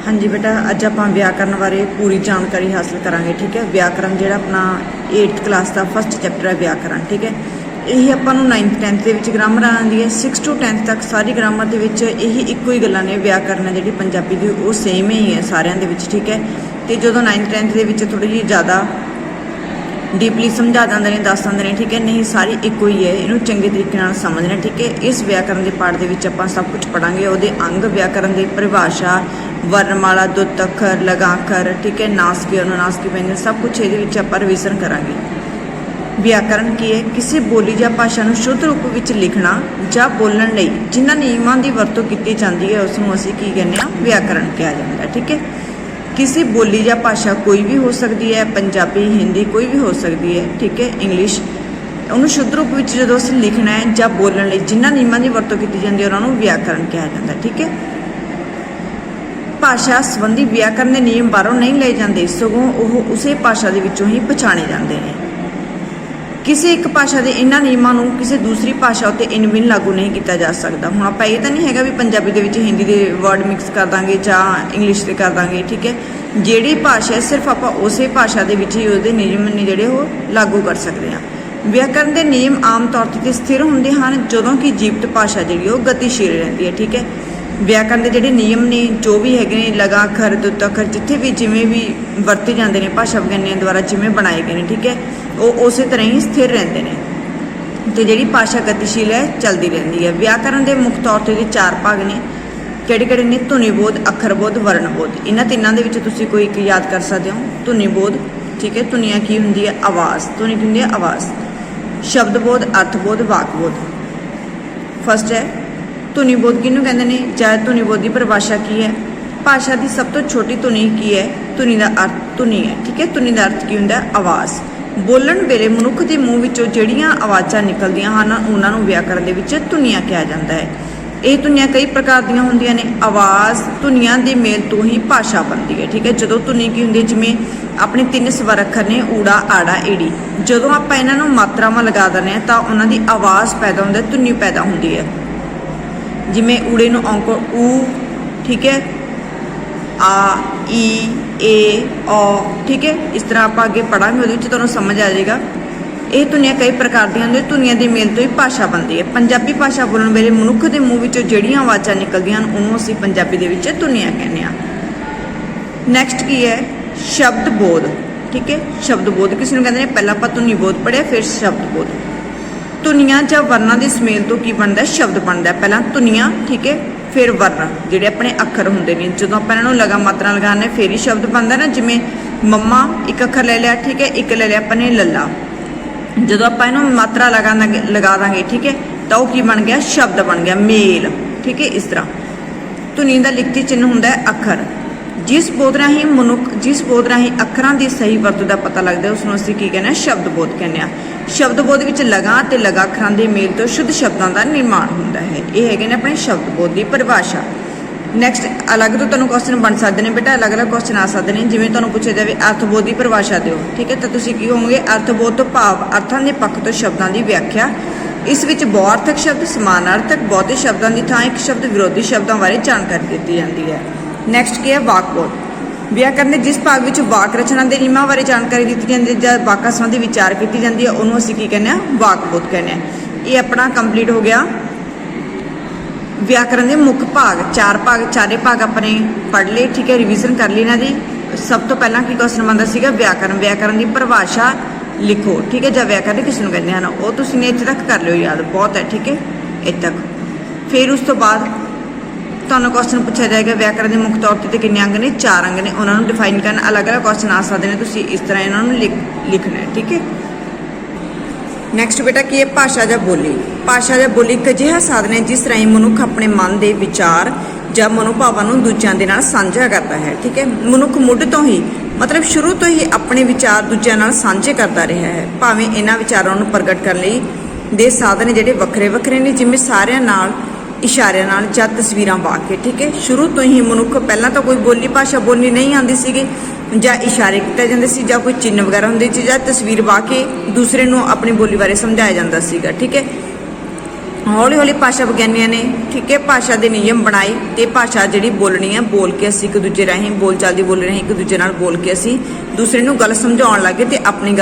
हाँ जी बेटा, अज आप व्याकरण बारे पूरी जानकारी हासिल करांगे। ठीक है, व्याकरण जो अपना 8th क्लास का फस्ट चैप्टर है व्याकरण। ठीक है, यही आपू 9th 10th के ग्रामर आती है। 6 to 10th तक सारी ग्रामर के यही एको ही गल्लां ने। व्याकरण है जी पंजाबी की वो सेम ही है सारिਆਂ ਦੇ। ठीक है, तो जो 9th 10th के थोड़ी जी ज़्यादा डीपली समझा देंगे ने, दस देंगे ने। ठीक है, नहीं सारी एको ही है, इनू चंगे तरीके नाल समझना। ठीक है, इस व्याकरण के पाठ के आप सब कुछ पढ़ांगे। वो अंग व्याकरण की परिभाषा, वर्णमाला, दुत्त अखर, लगाखर, ठीक है, नासकी अनुनासकी व्यंजन, सब कुछ ये आप रिविजन करांगे। व्याकरण की है? किसी बोली या भाषा को शुद्ध रूप में लिखना या बोलने लई जिन्हां नियमां की वरतों की जाती है उसनूं असीं की कहने आ, व्याकरण कहा जाता है। ठीक है, किसी बोली या भाषा कोई भी हो सकती है, पंजाबी, हिंदी कोई भी हो सकती है। ठीक है, इंग्लिश, उन्होंने शुद्ध रूप में जो असीं लिखना है या बोलने लई जिन्हां नियमां की वरतों की जाती है उन्होंने व्याकरण कहा जाता है। ठीक है, भाषा संबंधी व्याकरण के नियम बाहरों नहीं ले जाते, सगों वो उस भाषा के विचों ही पछाणे जाते हैं। किसी एक भाषा के इन्होंने नियमों को किसी दूसरी भाषा उत्ते इन बिन लागू नहीं किया जा सकता। हुण आपां ये तो नहीं है भी पंजाबी दे विच हिंदी के वर्ड मिक्स कर देंगे या इंग्लिश के कर देंगे। ठीक है, जिहड़ी भाषा है सिर्फ आपां उस भाषा के विच ही उसदे नियम ने जिहड़े वो लागू कर सकते हैं। व्याकरण के नियम आम तौर पर स्थिर होंदे हन जदों कि जीवित भाषा जिहड़ी वो गतिशील रहती है। ठीक है, व्याकरण के जिहड़े नियम ने जो भी है लगाखर, दुत्त अखर, जिथे भी जिमें भी वरते जाते हैं भाषा विज्ञानियों द्वारा जिमें बनाए गए हैं। ठीक है, वो उस तरह ही स्थिर रहते हैं तो जिहड़ी भाषा गतिशील है चलती रहती है। व्याकरण के मुख्य तौर पर 4 भाग ने। किहड़े ने? धुनीबोध, अखरबोध, वर्णबोध। इन्हां तिन्नां दे विच तुसीं कोई एक याद कर सकते हो। धुनीबोध, ठीक है, धुनियां की हुंदी है? आवाज़। धुनी की हुंदी है? आवाज़। शब्दबोध, अर्थबोध, वाकबोध। फस्ट है धुनीबोध। किहनूं कहंदे ने? जां धुनीबोध की परिभाषा की है? भाषा की सब तो छोटी धुनी की है? धुनी का अर्थ धुनी है। ठीक है, धुनी का अर्थ की हुंदा है? आवाज़। बोलण वेले मनुख के मूँह विचों जिहड़ियां आवाज़ां निकलदियां हन उन्हां नूं व्याकरण दे विच धुनियां कहा जाता है। ये धुनियां कई प्रकार दियां हुंदियां ने। आवाज़ धुनियां दे मेल तो ही भाषा बनती है। ठीक है, जदों धुनी की हुंदी जिवें अपने 3 स्वर अखर ने ऊड़ा, आड़ा, ईड़ी, जदों आपां इन्हां नूं मात्रावां लगा दिंदे हां तां उन्हां दी आवाज़ पैदा हुंदी है, धुनी पैदा हुंदी है। जिवें ऊड़े नूं औंकड़ ऊ, ठीक है, आ, ई, ए, ओ। ठीक है, इस तरह आप अगे पढ़ांगे उहदे विच तुहानूं समझ आ जाएगा। ये धुनियां कई प्रकार दी होंदियां, धुनियां दे मेल तो ही भाषा बनती है। पंजाबी भाषा बोलण वेले मनुख के मूँह विचों जिहड़ियां आवाज़ां निकलदियां हन उहनूं असीं पंजाबी दे विच धुनियां कहने आ। नैक्सट की है? शब्दबोध। ठीक है, शब्दबोध किस नूं कहंदे ने? पहलां आपां धुनीबोध पढ़िया, फिर शब्दबोध। धुनियां जां वर्णां दे सुमेल तो की बनदा है? शब्द बनदा है। पहलां धुनियां, ठीक है, फिर वर्ण जिहड़े अपने अखर हुंदे ने। जदों आपां इन्हां नूं लगा मात्रा लगाने फिर ही शब्द बनदा ना। जिवें मम्मा एक अखर ले लिया, ठीक है, एक ले लिया अपने लल्ला। जदों आपां इहनूं मात्रा लगा देंगे, ठीक है, तो वह की बन गया? शब्द बन गया, मेल। ठीक है, इस तरह धुनी का लिखती चिन्ह हुंदा है अखर। जिस बोध राही मनुख जिस बोध राही अखरां की सही वरतों का पता लगता है उसनूं असीं की कहने? शब्दबोध कहने आ। शब्दबोध विच लगा ते लगा अखरां दे मेल तो शुद्ध शब्दों का निर्माण हुंदा है। ये है अपने शब्दबोध की परिभाषा। नैक्सट अलग तो तुहानूं क्वेश्चन बन सकते हैं बेटा, अलग अलग क्वेश्चन आ सकते हैं। जिवें तुहानूं पूछा जाए अर्थबोध की परिभाषा दिओ, ठीक है, तो तुसीं की होवोगे? अर्थबोध तो भाव अर्थां के पक्ष तो शब्दों की व्याख्या। इस विच बहुअर्थक शब्द, समानार्थक, बहुते शब्दों की थां एक शब्द विरोधी शब्दों बारे जानकारी दी जाती है। नैक्सट की है? वाकबोध। व्याकरण के जिस भाग में वाक रचना के नियमों बारे जानकारी दी जाती है या वाकां संबंधी विचार की जाती है उन्होंने असीं की कहने? वाकबोध कहने। ये अपना कंप्लीट हो गया व्याकरण के मुख्य भाग। 4 भाग, चारे भाग अपने पढ़ लिए। ठीक है, रिविजन कर ली इन्हां दी। सब तो पहला की क्वेश्चन बनता सीगा? व्याकरण। व्याकरण की परिभाषा लिखो। ठीक है, जब व्याकरण किस नूं कहंदे हन वो तुसीं ने इत्थे तक कर लियो याद, बहुत है। ठीक है, इत्थे तक। फिर उस तो बाद तुहानूं क्वेश्चन पूछा जाएगा व्याकरण के मुख्य तौर पर कितने अंग ने? 4 अंग ने। उन्होंने डिफाइन करना। अलग अलग क्वेश्चन आ सकते हैं, तुसीं इस तरह इन्होंने लिखना है। ठीक है, नैक्सट बेटा की है? भाषा या बोली। भाषा या बोली एक अजिहा साधन है जिस राही मनुख अपने मन के विचार या मनोभावां नूं दूजिआं दे नाल साझा करता है। ठीक है, मनुख मुੱਢ तो ही मतलब शुरू तो ही अपने विचार दूजिआं नाल साझे करता रहा है। भावें इन्हां विचारां नूं प्रगट करने लई दे साधन जिहड़े वखरे वखरे ने, जिवें सारिਆਂ नाल इशारिਆਂ नाल ਜਾਂ तस्वीरां पा के। ठीक है, शुरू तो ही मनुख पहलां तो कोई बोली भाषा बोलनी नहीं आती सीगी, ਜਾਂ इशारे किए जाते सी, ਜਾਂ कोई चिन्ह वगैरह होंदे सी, ਜਾਂ तस्वीर पा के दूसरे नूं अपनी बोली बारे समझाया जाता सीगा। ठीक है, ਹੌਲੀ ਹੌਲੀ ਭਾਸ਼ਾ ਵਿਗਿਆਨੀਆਂ ਨੇ ਠੀਕ ਹੈ ਭਾਸ਼ਾ ਦੇ ਨਿਯਮ ਬਣਾਏ ਤੇ ਭਾਸ਼ਾ ਜਿਹੜੀ ਬੋਲਣੀ ਹੈ ਬੋਲ ਕੇ ਅਸੀਂ ਇੱਕ ਦੂਜੇ ਰਾਹੀਂ ਬੋਲਚਾਲ ਦੀ ਬੋਲ ਰਾਹੀਂ ਇੱਕ ਦੂਜੇ ਨਾਲ ਬੋਲ ਕੇ ਅਸੀਂ ਦੂਸਰੇ ਨੂੰ ਗੱਲ ਸਮਝਾਉਣ ਲੱਗੇ ਤੇ ਆਪਣੀ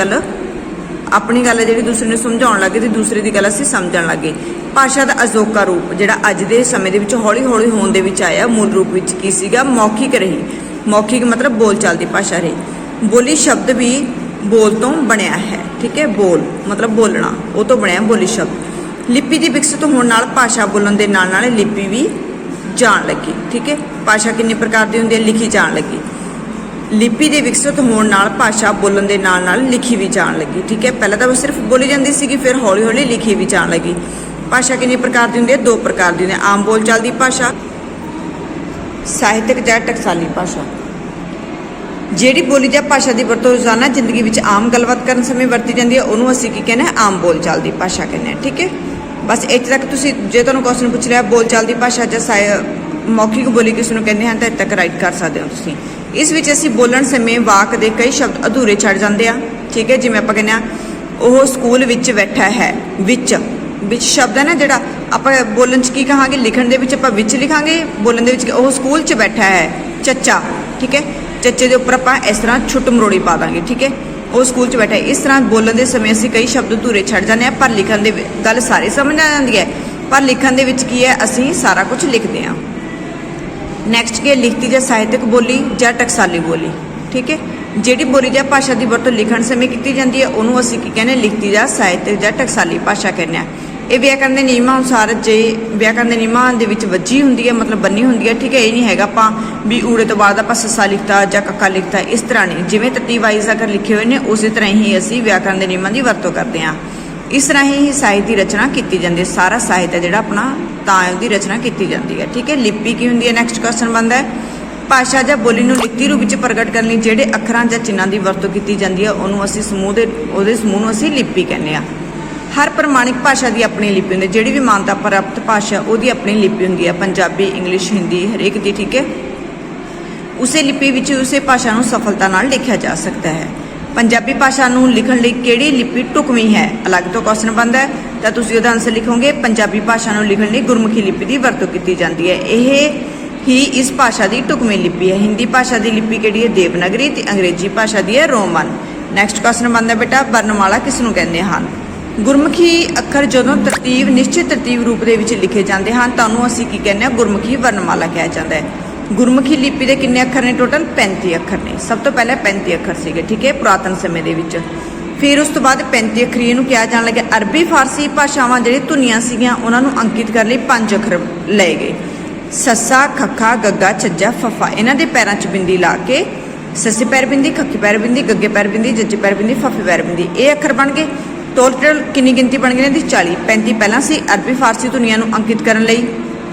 ਗੱਲ ਹੈ ਜਿਹੜੀ ਦੂਸਰੇ ਨੂੰ ਸਮਝਾਉਣ ਲੱਗੇ ਤੇ ਦੂਸਰੇ ਦੀ ਗੱਲ ਅਸੀਂ ਸਮਝਣ ਲੱਗੇ। ਭਾਸ਼ਾ ਦਾ ਅਜੋਕਾ ਰੂਪ ਜਿਹੜਾ ਅੱਜ ਦੇ ਸਮੇਂ ਦੇ ਵਿੱਚ ਹੌਲੀ ਹੌਲੀ ਹੋਣ ਦੇ ਵਿੱਚ ਆਇਆ ਮੂਲ ਰੂਪ ਵਿੱਚ ਕੀ ਸੀਗਾ ਮੌਖਿਕ ਰਹੀ। ਮੌਖਿਕ ਮਤਲਬ ਬੋਲਚਾਲ ਦੀ ਭਾਸ਼ਾ ਰਹੀ। ਬੋਲੀ ਸ਼ਬਦ ਵੀ ਬੋਲ ਤੋਂ ਬਣਿਆ ਹੈ ਠੀਕ ਹੈ ਬੋਲ ਮਤਲਬ ਬੋਲਣਾ ਉਹ ਤੋਂ ਬਣਿਆ ਬੋਲੀ ਸ਼ਬਦ। ਲਿਪੀ ਦੀ ਵਿਕਸਿਤ ਹੋਣ ਨਾਲ ਭਾਸ਼ਾ ਬੋਲਣ ਦੇ ਨਾਲ ਨਾਲ ਲਿਪੀ ਵੀ ਜਾਣ ਲੱਗੀ ਠੀਕ ਹੈ। ਭਾਸ਼ਾ ਕਿੰਨੇ ਪ੍ਰਕਾਰ ਦੀ ਹੁੰਦੀ ਹੈ ਲਿਖੀ ਜਾਣ ਲੱਗੀ। ਲਿਪੀ ਦੇ ਵਿਕਸਿਤ ਹੋਣ ਨਾਲ ਭਾਸ਼ਾ ਬੋਲਣ ਦੇ ਨਾਲ ਨਾਲ ਲਿਖੀ ਵੀ ਜਾਣ ਲੱਗੀ ਠੀਕ ਹੈ। ਪਹਿਲਾਂ ਤਾਂ ਉਹ ਸਿਰਫ ਬੋਲੀ ਜਾਂਦੀ ਸੀਗੀ ਫਿਰ ਹੌਲੀ ਹੌਲੀ ਲਿਖੀ ਵੀ ਜਾਣ ਲੱਗੀ। ਭਾਸ਼ਾ ਕਿੰਨੇ ਪ੍ਰਕਾਰ ਦੀ ਹੁੰਦੀ ਹੈ 2 ਪ੍ਰਕਾਰ ਦੀ ਹੁੰਦੀ ਹੈ ਆਮ ਬੋਲਚਾਲ ਦੀ ਭਾਸ਼ਾ ਸਾਹਿਤਕ ਜਾਂ ਟਕਸਾਲੀ ਭਾਸ਼ਾ। ਜਿਹੜੀ ਬੋਲੀ ਜਾਂ ਭਾਸ਼ਾ ਦੀ ਵਰਤੋਂ ਰੋਜ਼ਾਨਾ ਜ਼ਿੰਦਗੀ ਵਿੱਚ ਆਮ ਗੱਲਬਾਤ ਕਰਨ ਸਮੇਂ ਵਰਤੀ ਜਾਂਦੀ ਹੈ ਉਹਨੂੰ ਅਸੀਂ ਕੀ ਕਹਿੰਦੇ ਹਾਂ ਆਮ ਬੋਲਚਾਲ ਦੀ ਭਾਸ਼ਾ ਕਹਿੰਦੇ ਹਾਂ ਠੀਕ ਹੈ। ਬਸ ਇੱਥੇ ਤੱਕ ਤੁਸੀਂ ਜੇ ਤੁਹਾਨੂੰ ਕੁਐਸਚਨ ਪੁੱਛ ਲਿਆ ਬੋਲਚਾਲ ਦੀ ਭਾਸ਼ਾ ਜਾਂ ਮੌਖਿਕ ਬੋਲੀ ਕਿਸ ਨੂੰ ਕਹਿੰਦੇ ਹਨ ਤਾਂ ਇੱਥੇ ਤੱਕ ਰਾਈਟ ਕਰ ਸਕਦੇ ਹੋ ਤੁਸੀਂ। ਇਸ ਵਿੱਚ ਅਸੀਂ ਬੋਲਣ ਸਮੇਂ ਵਾਕ ਦੇ ਕਈ ਸ਼ਬਦ ਅਧੂਰੇ ਛੱਡ ਜਾਂਦੇ ਆ ਠੀਕ ਹੈ। ਜਿਵੇਂ ਆਪਾਂ ਕਹਿੰਦੇ ਆ ਉਹ ਸਕੂਲ ਵਿੱਚ ਬੈਠਾ ਹੈ ਵਿੱਚ ਸ਼ਬਦ ਹੈ ਨਾ ਜਿਹੜਾ ਆਪਾਂ ਬੋਲਣ 'ਚ ਕੀ ਕਹਾਂਗੇ ਲਿਖਣ ਦੇ ਵਿੱਚ ਆਪਾਂ ਵਿੱਚ ਲਿਖਾਂਗੇ ਬੋਲਣ ਦੇ ਵਿੱਚ ਉਹ ਸਕੂਲ 'ਚ ਬੈਠਾ ਹੈ ਚੱਚਾ ਠੀਕ ਹੈ। ਚੱਚੇ ਦੇ ਉੱਪਰ ਆਪਾਂ ਇਸ ਤਰ੍ਹਾਂ ਛੁੱਟ ਮਰੋੜੀ ਪਾ ਦਾਂਗੇ ਠੀਕ ਹੈ ਉਹ ਸਕੂਲ 'ਚ ਬੈਠਾ ਹੈ। ਇਸ ਤਰ੍ਹਾਂ ਬੋਲਣ ਦੇ ਸਮੇਂ ਅਸੀਂ ਕਈ ਸ਼ਬਦ ਅਧੂਰੇ ਛੱਡ ਜਾਂਦੇ ਆ ਪਰ ਲਿਖਣ ਦੇ ਗੱਲ ਸਾਰੀ ਸਮਝ ਆ ਜਾਂਦੀ ਹੈ ਪਰ ਲਿਖਣ ਦੇ ਵਿੱਚ ਕੀ ਹੈ ਅਸੀਂ ਸਾਰਾ ਕੁਝ ਲਿਖਦੇ ਹਾਂ। ਨੈਕਸਟ ਕੀ ਹੈ ਲਿਖਤੀ ਜਾਂ ਸਾਹਿਤਕ ਬੋਲੀ ਜਾਂ ਟਕਸਾਲੀ ਬੋਲੀ ਠੀਕ ਹੈ। ਜਿਹੜੀ ਬੋਲੀ ਜਾਂ ਭਾਸ਼ਾ ਦੀ ਵਰਤੋਂ ਲਿਖਣ ਸਮੇਂ ਕੀਤੀ ਜਾਂਦੀ ਹੈ ਉਹਨੂੰ ਅਸੀਂ ਕੀ ਕਹਿੰਦੇ ਲਿਖਤੀ ਜਾਂ ਸਾਹਿਤਕ ਜਾਂ ਟਕਸਾਲੀ ਭਾਸ਼ਾ ਕਹਿੰਦੇ ਹਾਂ। ਇਹ ਵਿਆਕਰਨ ਦੇ ਨਿਯਮਾਂ ਅਨੁਸਾਰ ਜੇ ਵਿਆਕਰਨ ਦੇ ਨਿਯਮਾਂ ਦੇ ਵਿੱਚ ਵੱਜੀ ਹੁੰਦੀ ਹੈ ਮਤਲਬ ਬੰਨੀ ਹੁੰਦੀ ਹੈ ਠੀਕ ਹੈ। ਇਹ ਨਹੀਂ ਹੈਗਾ ਆਪਾਂ ਵੀ ਊੜੇ ਤੋਂ ਬਾਅਦ ਆਪਾਂ ਸੱਸਾ ਲਿਖਤਾ ਜਾਂ ਕੱਕਾ ਲਿਖਤਾ ਇਸ ਤਰ੍ਹਾਂ ਨਹੀਂ ਜਿਵੇਂ ਤਰਤੀਬ ਵਾਈਜ਼ ਅਗਰ ਲਿਖੇ ਹੋਏ ਨੇ ਉਸੇ ਤਰ੍ਹਾਂ ਹੀ ਅਸੀਂ ਵਿਆਕਰਨ ਦੇ ਨਿਯਮਾਂ ਦੀ ਵਰਤੋਂ ਕਰਦੇ ਹਾਂ। ਇਸ ਤਰ੍ਹਾਂ ਹੀ ਸਾਹਿਤ ਦੀ ਰਚਨਾ ਕੀਤੀ ਜਾਂਦੀ ਹੈ। ਸਾਰਾ ਸਾਹਿਤ ਹੈ ਜਿਹੜਾ ਆਪਣਾ ਤਾਂ ਉਹਦੀ ਰਚਨਾ ਕੀਤੀ ਜਾਂਦੀ ਹੈ ਠੀਕ ਹੈ। ਲਿਪੀ ਕੀ ਹੁੰਦੀ ਹੈ ਨੈਕਸਟ ਕੁਐਸਚਨ ਬਣਦਾ ਹੈ ਭਾਸ਼ਾ ਜਾਂ ਬੋਲੀ ਨੂੰ ਲਿਖਤੀ ਰੂਪ ਵਿੱਚ ਪ੍ਰਗਟ ਕਰਨ ਲਈ ਜਿਹੜੇ ਅੱਖਰਾਂ ਜਾਂ ਚਿੰਨ੍ਹਾਂ ਦੀ ਵਰਤੋਂ ਕੀਤੀ ਜਾਂਦੀ ਹੈ ਉਹਨੂੰ ਅਸੀਂ ਉਹਦੇ ਸਮੂਹ ਨੂੰ ਅਸੀਂ ਲਿਪੀ ਕਹਿੰਦੇ ਹਾਂ। ਹਰ ਪ੍ਰਮਾਣਿਕ ਭਾਸ਼ਾ ਦੀ ਆਪਣੀ ਲਿਪੀ ਹੁੰਦੀ ਹੈ। ਜਿਹੜੀ ਵੀ ਮਾਨਤਾ ਪ੍ਰਾਪਤ ਭਾਸ਼ਾ ਉਹਦੀ ਆਪਣੀ ਲਿਪੀ ਹੁੰਦੀ ਹੈ ਪੰਜਾਬੀ ਇੰਗਲਿਸ਼ ਹਿੰਦੀ ਹਰੇਕ ਦੀ ਠੀਕ ਹੈ। ਉਸੇ ਲਿਪੀ ਵਿੱਚ ਉਸੇ ਭਾਸ਼ਾ ਨੂੰ ਸਫਲਤਾ ਨਾਲ ਲਿਖਿਆ ਜਾ ਸਕਦਾ ਹੈ। ਪੰਜਾਬੀ ਭਾਸ਼ਾ ਨੂੰ ਲਿਖਣ ਲਈ ਕਿਹੜੀ ਲਿਪੀ ਢੁਕਵੀਂ ਹੈ ਅਲੱਗ ਤੋਂ ਕੁਐਸਚਨ ਬਣਦਾ ਹੈ ਤਾਂ ਤੁਸੀਂ ਉਹਦਾ ਆਨਸਰ ਲਿਖੋਗੇ ਪੰਜਾਬੀ ਭਾਸ਼ਾ ਨੂੰ ਲਿਖਣ ਲਈ ਗੁਰਮੁਖੀ ਲਿਪੀ ਦੀ ਵਰਤੋਂ ਕੀਤੀ ਜਾਂਦੀ ਹੈ। ਇਹ ਹੀ ਇਸ ਭਾਸ਼ਾ ਦੀ ਢੁਕਵੀਂ ਲਿਪੀ ਹੈ। ਹਿੰਦੀ ਭਾਸ਼ਾ ਦੀ ਲਿਪੀ ਕਿਹੜੀ ਹੈ ਦੇਵਨਾਗਰੀ ਤੇ ਅੰਗਰੇਜ਼ੀ ਭਾਸ਼ਾ ਦੀ ਹੈ ਰੋਮਨ। ਨੈਕਸਟ ਕੁਐਸਚਨ ਬਣਦਾ ਬੇਟਾ ਵਰਣਮਾਲਾ ਕਿਸ ਨੂੰ ਕਹਿੰਦੇ ਹਨ। ਗੁਰਮੁਖੀ ਅੱਖਰ ਜਦੋਂ ਨਿਸ਼ਚਿਤ ਤਰਤੀਬ ਰੂਪ ਦੇ ਵਿੱਚ ਲਿਖੇ ਜਾਂਦੇ ਹਨ ਤਾਂ ਉਹਨੂੰ ਅਸੀਂ ਕੀ ਕਹਿੰਦੇ ਹਾਂ ਗੁਰਮੁਖੀ ਵਰਣਮਾਲਾ ਕਿਹਾ ਜਾਂਦਾ ਹੈ। ਗੁਰਮੁਖੀ ਲਿਪੀ ਦੇ ਕਿੰਨੇ ਅੱਖਰ ਨੇ ਟੋਟਲ 35 ਅੱਖਰ ਨੇ। ਸਭ ਤੋਂ ਪਹਿਲਾਂ 35 ਅੱਖਰ ਸੀਗੇ ਠੀਕ ਹੈ ਪੁਰਾਤਨ ਸਮੇਂ ਦੇ ਵਿੱਚ। ਫਿਰ ਉਸ ਤੋਂ ਬਾਅਦ 35 ਅੱਖਰੀ ਇਹਨੂੰ ਕਿਹਾ ਜਾਣ ਲੱਗਿਆ। ਅਰਬੀ ਫਾਰਸੀ ਭਾਸ਼ਾਵਾਂ ਜਿਹੜੀ ਧੁਨੀਆਂ ਸੀਗੀਆਂ ਉਹਨਾਂ ਨੂੰ ਅੰਕਿਤ ਕਰਨ ਲਈ 5 ਅੱਖਰ ਲਏ ਗਏ ਸੱਸਾ ਖੱਖਾ ਗੱਗਾ ਝੱਜਾ ਫੱਫਾ। ਇਹਨਾਂ ਦੇ ਪੈਰਾਂ 'ਚ ਬਿੰਦੀ ਲਾ ਕੇ ਸੱਸੇ ਪੈਰ ਬਿੰਦੀ ਖੱਖੀ ਪੈਰ ਬਿੰਦੀ ਗੱਗੇ ਪੈਰ ਬਿੰਦੀ ਜੱਜੇ ਪੈਰ ਬਿੰਦੀ ਫੱਫੇ ਪੈਰ ਬਿੰਦੀ ਇਹ ਅੱਖਰ ਬਣ ਗਏ। ਟੋਟਲ ਕਿੰਨੀ ਗਿਣਤੀ ਬਣ ਗਈ ਇਹਨਾਂ ਦੀ 40। 35 ਪਹਿਲਾਂ ਸੀ ਅਰਬੀ ਫਾਰਸੀ ਧੁਨੀਆਂ ਨੂੰ ਅੰਕਿਤ ਕਰਨ ਲਈ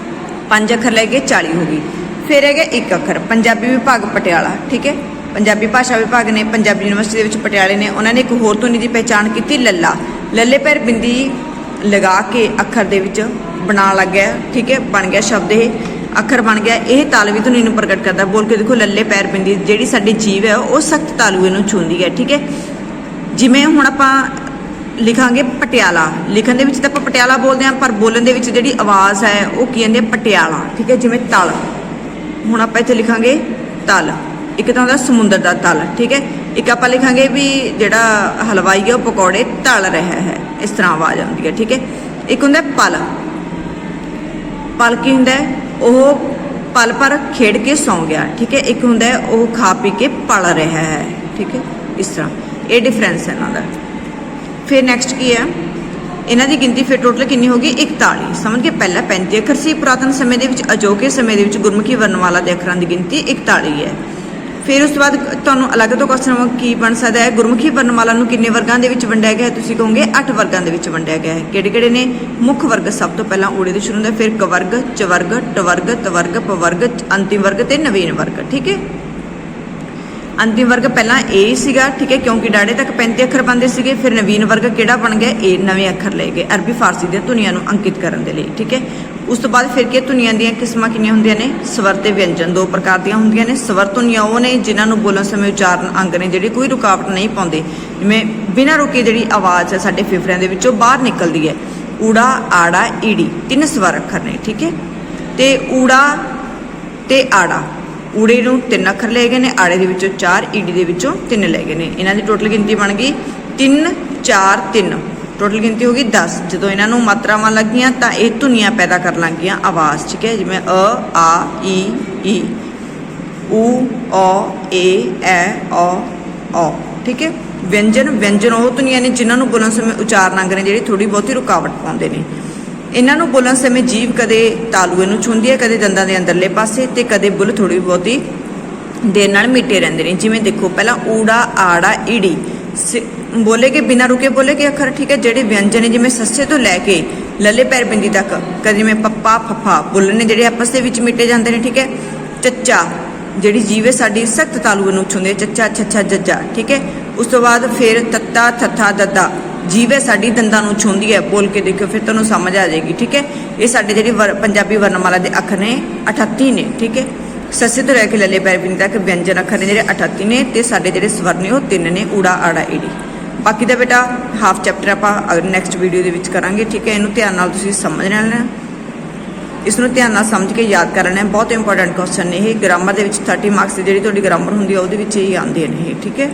5 ਅੱਖਰ ਲੈ ਗਏ 40 ਹੋ ਗਈ। ਫਿਰ ਹੈਗਾ 1 ਅੱਖਰ ਪੰਜਾਬੀ ਵਿਭਾਗ ਪਟਿਆਲਾ ਠੀਕ ਹੈ। ਪੰਜਾਬੀ ਭਾਸ਼ਾ ਵਿਭਾਗ ਨੇ ਪੰਜਾਬੀ ਯੂਨੀਵਰਸਿਟੀ ਦੇ ਵਿੱਚ ਪਟਿਆਲੇ ਨੇ ਉਹਨਾਂ ਨੇ ਇੱਕ ਹੋਰ ਧੁਨੀ ਦੀ ਪਹਿਚਾਣ ਕੀਤੀ ਲੱਲਾ। ਲੱਲੇ ਪੈਰ ਬਿੰਦੀ ਲਗਾ ਕੇ ਅੱਖਰ ਦੇ ਵਿੱਚ ਬਣਾਉਣ ਲੱਗ ਗਿਆ ਠੀਕ ਹੈ ਬਣ ਗਿਆ ਸ਼ਬਦ ਇਹ ਅੱਖਰ ਬਣ ਗਿਆ। ਇਹ ਤਾਲਵੀ ਧੁਨੀ ਨੂੰ ਪ੍ਰਗਟ ਕਰਦਾ। ਬੋਲ ਕੇ ਦੇਖੋ ਲੱਲੇ ਪੈਰ ਬਿੰਦੀ ਜਿਹੜੀ ਸਾਡੀ ਜੀਭ ਹੈ ਉਹ ਸਖਤ ਤਾਲੂਏ ਨੂੰ ਛੂੰਹਦੀ ਹੈ ਠੀਕ ਹੈ। ਜਿਵੇਂ ਹੁਣ ਆਪਾਂ ਲਿਖਾਂਗੇ ਪਟਿਆਲਾ ਲਿਖਣ ਦੇ ਵਿੱਚ ਤਾਂ ਆਪਾਂ ਪਟਿਆਲਾ ਬੋਲਦੇ ਹਾਂ ਪਰ ਬੋਲਣ ਦੇ ਵਿੱਚ ਜਿਹੜੀ ਆਵਾਜ਼ ਹੈ ਉਹ ਕੀ ਕਹਿੰਦੇ ਪਟਿਆਲਾ ਠੀਕ ਹੈ। ਜਿਵੇਂ ਤਲ ਹੁਣ ਆਪਾਂ ਇੱਥੇ ਲਿਖਾਂਗੇ ਤਲ ਇੱਕ ਤਾਂ ਹੁੰਦਾ ਸਮੁੰਦਰ ਦਾ ਤਲ ਠੀਕ ਹੈ। ਇੱਕ ਆਪਾਂ ਲਿਖਾਂਗੇ ਵੀ ਜਿਹੜਾ ਹਲਵਾਈ ਹੈ ਉਹ ਪਕੌੜੇ ਤਲ ਰਿਹਾ ਹੈ ਇਸ ਤਰ੍ਹਾਂ ਆਵਾਜ਼ ਆਉਂਦੀ ਹੈ ਠੀਕ ਹੈ। ਇੱਕ ਹੁੰਦਾ ਪਲ ਕੀ ਹੁੰਦਾ ਉਹ ਪਲ ਪਰ ਖੇਡ ਕੇ ਸੌਂ ਗਿਆ ਠੀਕ ਹੈ। ਇੱਕ ਹੁੰਦਾ ਉਹ ਖਾ ਪੀ ਕੇ ਪਲ ਰਿਹਾ ਹੈ ਠੀਕ ਹੈ। ਇਸ ਤਰ੍ਹਾਂ ਇਹ ਡਿਫਰੈਂਸ ਹੈ ਇਹਨਾਂ ਦਾ। ਫਿਰ ਨੈਕਸਟ ਕੀ ਹੈ ਇਹਨਾਂ ਦੀ ਗਿਣਤੀ ਫਿਰ ਟੋਟਲ ਕਿੰਨੀ ਹੋ ਗਈ 41। ਸਮਝ ਕੇ ਪਹਿਲਾਂ 35 ਅੱਖਰ ਸੀ ਪੁਰਾਤਨ ਸਮੇਂ ਦੇ ਵਿੱਚ ਅਜੋਕੇ ਸਮੇਂ ਦੇ ਵਿੱਚ ਗੁਰਮੁਖੀ ਵਰਣਮਾਲਾ ਦੇ ਅੱਖਰਾਂ ਦੀ ਗਿਣਤੀ 41 ਹੈ। ਫਿਰ ਉਸ ਤੋਂ ਬਾਅਦ ਤੁਹਾਨੂੰ ਅਲੱਗ ਤੋਂ ਕੁਐਸਚਨ ਕੀ ਬਣ ਸਕਦਾ ਹੈ ਗੁਰਮੁਖੀ ਵਰਣਮਾਲਾ ਨੂੰ ਕਿੰਨੇ ਵਰਗਾਂ ਦੇ ਵਿੱਚ ਵੰਡਿਆ ਗਿਆ ਹੈ ਤੁਸੀਂ ਕਹੋਗੇ 8 ਵਰਗਾਂ ਦੇ ਵਿੱਚ ਵੰਡਿਆ ਗਿਆ ਹੈ। ਕਿਹੜੇ ਕਿਹੜੇ ਨੇ ਮੁੱਖ ਵਰਗ ਸਭ ਤੋਂ ਪਹਿਲਾਂ ਊੜੇ ਦੇ ਸ਼ੁਰੂ ਹੁੰਦਾ ਫਿਰ ਕਵਰਗ ਚਵਰਗ ਟਵਰਗ ਤਵਰਗ ਪਵਰਗ ਅੰਤਿਮ ਵਰਗ ਤੇ ਨਵੀਨ ਵਰਗ ਠੀਕ ਹੈ। ਅੰਤਿਮ ਵਰਗ ਪਹਿਲਾਂ ਏ ਸੀਗਾ ਠੀਕ ਹੈ ਕਿਉਂਕਿ ਡਾੜੇ ਤੱਕ 35 ਅੱਖਰ ਬਣਦੇ ਸੀਗੇ। ਫਿਰ ਨਵੀਨ ਵਰਗ ਕਿਹੜਾ ਬਣ ਗਿਆ ਇਹ ਨਵੇਂ ਅੱਖਰ ਲਏ ਗਏ ਅਰਬੀ ਫਾਰਸੀ ਦੀਆਂ ਧੁਨੀਆਂ ਨੂੰ ਅੰਕਿਤ ਕਰਨ ਦੇ ਲਈ ਠੀਕ ਹੈ। ਉਸ ਤੋਂ ਬਾਅਦ ਫਿਰ ਕੀ ਧੁਨੀਆਂ ਦੀਆਂ ਕਿਸਮਾਂ ਕਿੰਨੀਆਂ ਹੁੰਦੀਆਂ ਨੇ ਸਵਰ ਤੇ ਵਿਅੰਜਨ 2 ਪ੍ਰਕਾਰ ਦੀਆਂ ਹੁੰਦੀਆਂ ਨੇ। ਸਵਰ ਧੁਨੀਆਂ ਉਹ ਨੇ ਜਿਨ੍ਹਾਂ ਨੂੰ ਬੋਲਣ ਸਮੇਂ ਉਚਾਰਨ ਅੰਗ ਨੇ ਜਿਹੜੇ ਕੋਈ ਰੁਕਾਵਟ ਨਹੀਂ ਪਾਉਂਦੇ ਜਿਵੇਂ ਬਿਨਾਂ ਰੁਕੇ ਜਿਹੜੀ ਆਵਾਜ਼ ਹੈ ਸਾਡੇ ਫੇਫੜਿਆਂ ਦੇ ਵਿੱਚੋਂ ਬਾਹਰ ਨਿਕਲਦੀ ਹੈ ਊੜਾ ਆੜਾ ਈੜੀ ਤਿੰਨ ਸਵਰ ਅੱਖਰ ਨੇ, ਠੀਕ ਹੈ। ਤੇ ਊੜਾ ਤੇ ਆੜਾ, ਊੜੇ ਨੂੰ 3 ਅੱਖਰ ਲਏ ਗਏ ਨੇ, ਆੜੇ ਦੇ ਵਿੱਚੋਂ 4, ਈੜੀ ਦੇ ਵਿੱਚੋਂ 3 ਲਏ ਗਏ ਨੇ। ਇਹਨਾਂ ਦੀ ਟੋਟਲ ਗਿਣਤੀ ਬਣ ਗਈ 3 4 3, ਟੋਟਲ ਗਿਣਤੀ ਹੋ ਗਈ 10। ਜਦੋਂ ਇਹਨਾਂ ਨੂੰ ਮਾਤਰਾਵਾਂ ਲੱਗੀਆਂ ਤਾਂ ਇਹ ਧੁਨੀਆਂ ਪੈਦਾ ਕਰਨ ਲੱਗ ਗਈਆਂ ਆਵਾਜ਼, ਠੀਕ ਹੈ। ਜਿਵੇਂ ਅ ਆ ਈ ਊ ਔ ਏ ਐ ਔ ਔ, ਠੀਕ ਹੈ। ਵਿਅੰਜਨ ਉਹ ਧੁਨੀਆਂ ਨੇ ਜਿਨ੍ਹਾਂ ਨੂੰ ਬੋਲਣ ਸਮੇਂ ਉਚਾਰਨਾਂਗ ਨੇ ਜਿਹੜੀ ਥੋੜੀ ਬਹੁਤੀ ਰੁਕਾਵਟ ਪਾਉਂਦੇ ਨੇ। ਇਹਨਾਂ ਨੂੰ ਬੋਲਣ ਸਮੇਂ ਜੀਭ ਕਦੇ ਤਾਲੂਏ ਨੂੰ ਛੂੰਹਦੀ ਹੈ, ਕਦੇ ਦੰਦਾਂ ਦੇ ਅੰਦਰਲੇ ਪਾਸੇ, ਤੇ ਕਦੇ ਬੁੱਲ ਥੋੜੀ ਬਹੁਤੀ ਦੇਰ ਨਾਲ ਮਿੱਟੇ ਰਹਿੰਦੇ ਨੇ। ਜਿਵੇਂ ਦੇਖੋ ਪਹਿਲਾਂ ਊੜਾ ਆੜਾ ਈੜੀ ਬੋਲੇ ਕੇ ਬਿਨਾਂ ਰੁਕੇ ਬੋਲੇ ਕੇ ਅੱਖਰ, ਠੀਕ ਹੈ। ਜਿਹੜੇ ਵਿਅੰਜਨ ਨੇ ਜਿਵੇਂ ਸੱਸੇ ਤੋਂ ਲੈ ਕੇ ਲੱਲੇ ਪੈਰ ਬਿੰਦੀ ਤੱਕ, ਕਦੇ ਜਿਵੇਂ ਪੱਪਾ ਫੱਫਾ ਬੁੱਲ ਨੇ ਜਿਹੜੇ ਆਪਸ ਦੇ ਵਿੱਚ ਮਿੱਟੇ ਜਾਂਦੇ ਨੇ, ਠੀਕ ਹੈ। ਚੱਚਾ ਜਿਹੜੀ ਜੀਵੇ ਸਾਡੀ ਸਖਤ ਤਾਲੂਏ ਨੂੰ ਛੂੰਹਦੀ ਹੈ, ਚੱਚਾ ਛੱਛਾ ਜੱਜਾ, ਠੀਕ ਹੈ। ਉਸ ਤੋਂ ਬਾਅਦ ਫਿਰ ਤੱਤਾ ਥੱਥਾ ਦੱਦਾ ਜੀਵੇ ਸਾਡੀ ਦੰਦਾਂ ਨੂੰ ਛੂੰਹਦੀ ਹੈ। ਬੋਲ ਕੇ ਦੇਖਿਓ ਫਿਰ ਤੁਹਾਨੂੰ ਸਮਝ ਆ ਜਾਏਗੀ, ਠੀਕ ਹੈ। ਇਹ ਸਾਡੇ ਜਿਹੜੀ ਪੰਜਾਬੀ ਵਰਣਮਾਲਾ ਦੇ ਅੱਖਰ ਨੇ 38 ਨੇ, ਠੀਕ ਹੈ। ਸੱਸੇ ਤੋਂ ਲੈ ਕੇ ਲੱਲੇ ਪੈਰ ਬਿੰਦੀ ਤੱਕ ਵਿਅੰਜਨ ਅੱਖਰ ਨੇ ਜਿਹੜੇ 38 ਨੇ, ਤੇ ਸਾਡੇ ਜਿਹੜੇ ਸਵਰ ਨੇ ਉਹ 3 ਨੇ, ਊੜਾ ਆੜਾ ਈੜੀ। ਬਾਕੀ ਦਾ ਬੇਟਾ ਹਾਫ ਚੈਪਟਰ ਆਪਾਂ ਨੈਕਸਟ ਵੀਡੀਓ ਦੇ ਵਿੱਚ ਕਰਾਂਗੇ, ਠੀਕ ਹੈ। ਇਹਨੂੰ ਧਿਆਨ ਨਾਲ ਤੁਸੀਂ ਸਮਝ ਲੈਣਾ, ਇਸ ਨੂੰ ਧਿਆਨ ਨਾਲ ਸਮਝ ਕੇ ਯਾਦ ਕਰ ਲੈਣਾ। ਬਹੁਤ ਇੰਪੋਰਟੈਂਟ ਕੁਐਸਚਨ ਨੇ ਇਹ, ਗ੍ਰਾਮਰ ਦੇ ਵਿੱਚ 30 ਮਾਰਕਸ ਦੀ ਜਿਹੜੀ ਤੁਹਾਡੀ ਗ੍ਰਾਮਰ ਹੁੰਦੀ ਹੈ ਉਹਦੇ ਵਿੱਚ ਹੀ ਆਉਂਦੇ ਨੇ ਇਹ, ਠੀਕ ਹੈ।